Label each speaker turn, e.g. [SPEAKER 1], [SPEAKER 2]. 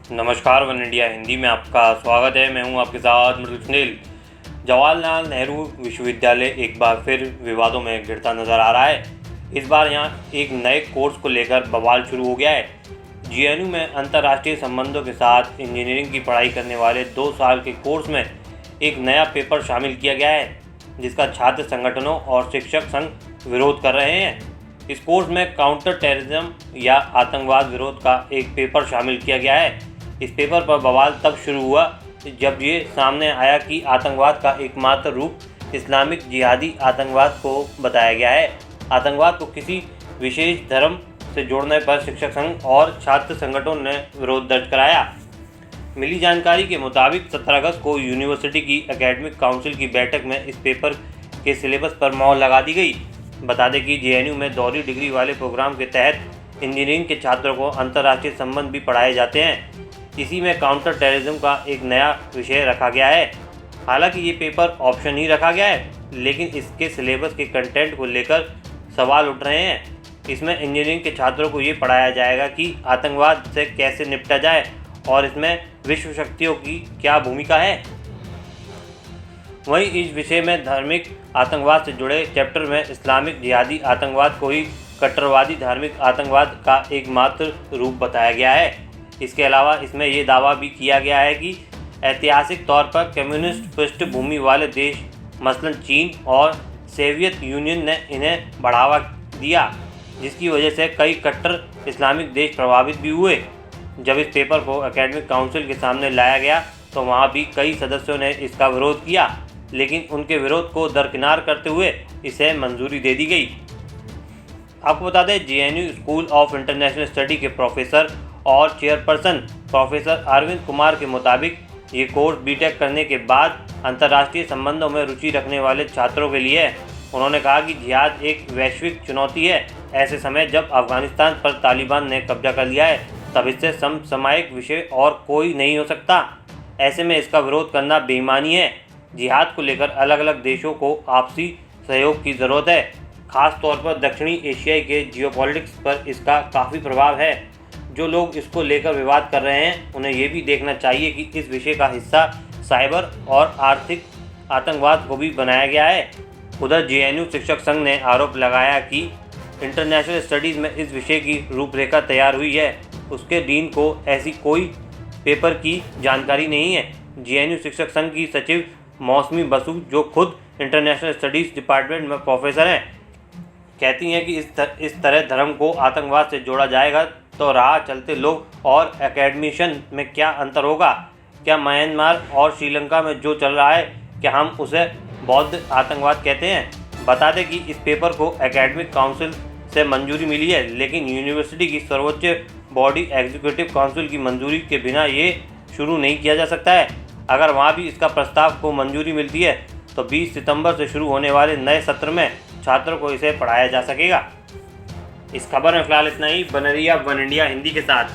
[SPEAKER 1] नमस्कार, one India Hindi में आपका स्वागत है। मैं हूं आपके साथ मृदुल सुनील। जवाहरलाल नेहरू विश्वविद्यालय एक बार फिर विवादों में घिरता नजर आ रहा है। इस बार यहां एक नए कोर्स को लेकर बवाल शुरू हो गया है। जेएनयू में अंतर्राष्ट्रीय संबंधों के साथ इंजीनियरिंग की पढ़ाई करने वाले 2 साल के कोर्स में एक नया पेपर शामिल किया गया है, जिसका छात्र संगठनों और शिक्षक संघ विरोध कर रहे हैं। इस कोर्स में काउंटर टेररिज्म या आतंकवाद विरोध का एक पेपर शामिल किया गया है। इस पेपर पर बवाल तब शुरू हुआ जब ये सामने आया कि आतंकवाद का एकमात्र रूप इस्लामिक जिहादी आतंकवाद को बताया गया है। आतंकवाद को किसी विशेष धर्म से जोड़ने पर शिक्षक संघ और छात्र संगठनों ने विरोध दर्ज कराया। मिली जानकारी के मुताबिक 17 अगस्त को यूनिवर्सिटी की एकेडमिक काउंसिल की बैठक में इस पेपर के सिलेबस पर मोहर लगा दी गई। बता दें कि जेएनयू में दोहरी डिग्री वाले प्रोग्राम के तहत इंजीनियरिंग के छात्रों को अंतर्राष्ट्रीय संबंध भी पढ़ाए जाते हैं। इसी में काउंटर टेररिज्म का एक नया विषय रखा गया है। हालांकि ये पेपर ऑप्शन ही रखा गया है, लेकिन इसके सिलेबस के कंटेंट को लेकर सवाल उठ रहे हैं। इसमें इंजीनियरिंग के छात्रों को ये पढ़ाया जाएगा कि आतंकवाद से कैसे निपटा जाए और इसमें विश्व शक्तियों की क्या भूमिका है। वहीं इस विषय में धार्मिक आतंकवाद से जुड़े चैप्टर में इस्लामिक जिहादी आतंकवाद को ही कट्टरवादी धार्मिक आतंकवाद का एकमात्र रूप बताया गया है। इसके अलावा इसमें ये दावा भी किया गया है कि ऐतिहासिक तौर पर कम्युनिस्ट पृष्ठभूमि वाले देश मसलन चीन और सोवियत यूनियन ने इन्हें बढ़ावा दिया, जिसकी वजह से कई कट्टर इस्लामिक देश प्रभावित भी हुए। जब इस पेपर को एकेडमिक काउंसिल के सामने लाया गया तो वहाँ भी कई सदस्यों ने इसका विरोध किया, लेकिन उनके विरोध को दरकिनार करते हुए इसे मंजूरी दे दी गई। आपको बता दें, JNU school of international study के प्रोफेसर और चेयरपर्सन प्रोफेसर अरविंद कुमार के मुताबिक ये कोर्स बीटेक करने के बाद अंतर्राष्ट्रीय संबंधों में रुचि रखने वाले छात्रों के लिए है। उन्होंने कहा कि जिहाद एक वैश्विक चुनौती है। ऐसे समय जब अफगानिस्तान पर तालिबान ने कब्जा कर लिया है, तब इससे समसामयिक विषय और कोई नहीं हो सकता। ऐसे में इसका विरोध करना बेईमानी है। जिहाद को लेकर अलग अलग देशों को आपसी सहयोग की ज़रूरत है। ख़ास तौर पर दक्षिणी एशिया के जियोपॉलिटिक्स पर इसका काफ़ी प्रभाव है। जो लोग इसको लेकर विवाद कर रहे हैं, उन्हें ये भी देखना चाहिए कि इस विषय का हिस्सा साइबर और आर्थिक आतंकवाद को भी बनाया गया है। उधर जेएनयू शिक्षक संघ ने आरोप लगाया कि इंटरनेशनल स्टडीज़ में इस विषय की रूपरेखा तैयार हुई है, उसके डीन को ऐसी कोई पेपर की जानकारी नहीं है। जेएनयू शिक्षक संघ की सचिव मौसमी बसु, जो खुद इंटरनेशनल स्टडीज़ डिपार्टमेंट में प्रोफेसर हैं, कहती हैं कि इस तरह धर्म को आतंकवाद से जोड़ा जाएगा तो राह चलते लोग और एकेडमिशियन में क्या अंतर होगा। क्या म्यांमार और श्रीलंका में जो चल रहा है, क्या हम उसे बौद्ध आतंकवाद कहते हैं। बता दें कि इस पेपर को एकेडमिक काउंसिल से मंजूरी मिली है, लेकिन यूनिवर्सिटी की सर्वोच्च बॉडी एग्जीक्यूटिव काउंसिल की मंजूरी के बिना ये शुरू नहीं किया जा सकता है। अगर वहाँ भी इसका प्रस्ताव को मंजूरी मिलती है तो 20 सितंबर से शुरू होने वाले नए सत्र में छात्रों को इसे पढ़ाया जा सकेगा। इस खबर में फिलहाल इतना ही। बने रहिए वन इंडिया हिंदी के साथ।